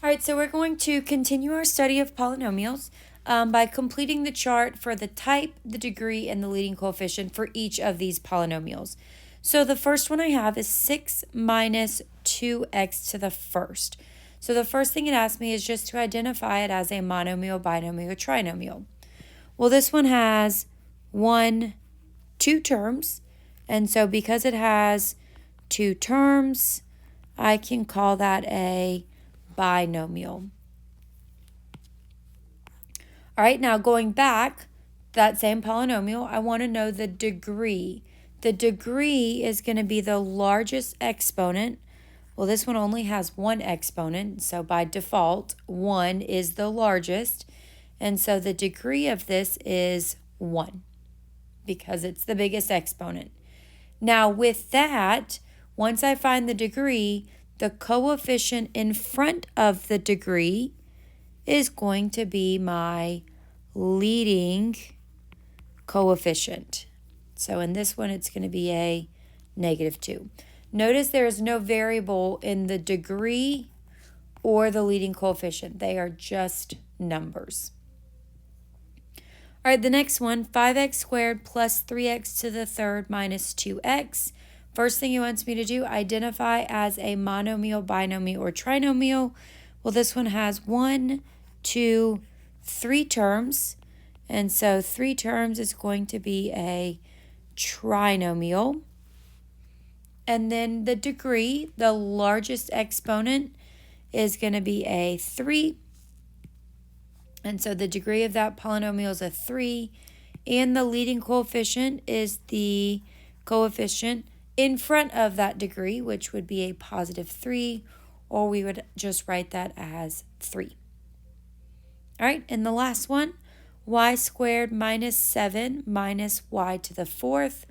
All right, so we're going to continue our study of polynomials by completing the chart for the type, the degree, and the leading coefficient for each of these polynomials. So the first one I have is 6 minus 2x to the first. So the first thing it asks me is just to identify it as a monomial, binomial, or trinomial. Well, this one has two terms, and so because it has two terms, I can call that a binomial. All right, now going back, that same polynomial, I want to know the degree. The degree is going to be the largest exponent. Well, this one only has one exponent, so by default, 1 is the largest. And so the degree of this is 1 because it's the biggest exponent. Now with that, once I find the degree, the coefficient in front of the degree is going to be my leading coefficient. So in this one, it's going to be a -2. Notice there is no variable in the degree or the leading coefficient. They are just numbers. All right, the next one, 5x squared plus 3x to the third minus 2x. First thing he wants me to do, identify as a monomial, binomial, or trinomial. Well, this one has 1, 2, 3 terms. And so 3 terms is going to be a trinomial. And then the degree, the largest exponent, is going to be a 3. And so the degree of that polynomial is a 3. And the leading coefficient is the coefficient in front of that degree, which would be a +3, or we would just write that as 3. All right, and the last one, y squared minus 7 minus y to the fourth.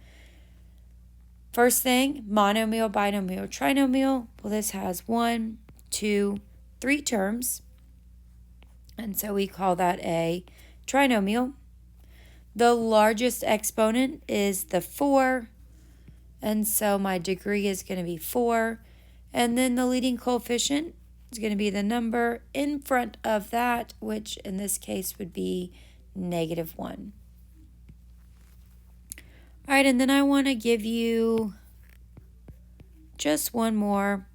First thing, monomial, binomial, trinomial. Well, this has 1, 2, 3 terms. And so we call that a trinomial. The largest exponent is the 4. And so my degree is going to be 4. And then the leading coefficient is going to be the number in front of that, which in this case would be -1. All right, and then I want to give you just one more.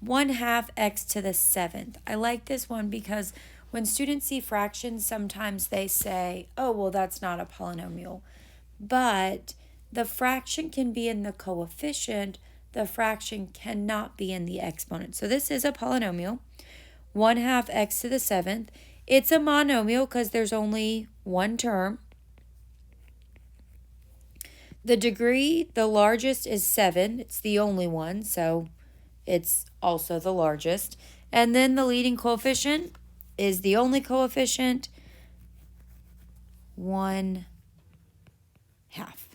1/2 x to the 7th. I like this one because when students see fractions, sometimes they say, oh, well, that's not a polynomial. But the fraction can be in the coefficient. The fraction cannot be in the exponent. So this is a polynomial. 1/2 x to the 7th. It's a monomial because there's only one term. The degree, the largest is 7. It's the only one, so it's also the largest. And then the leading coefficient is the only coefficient, 1/2.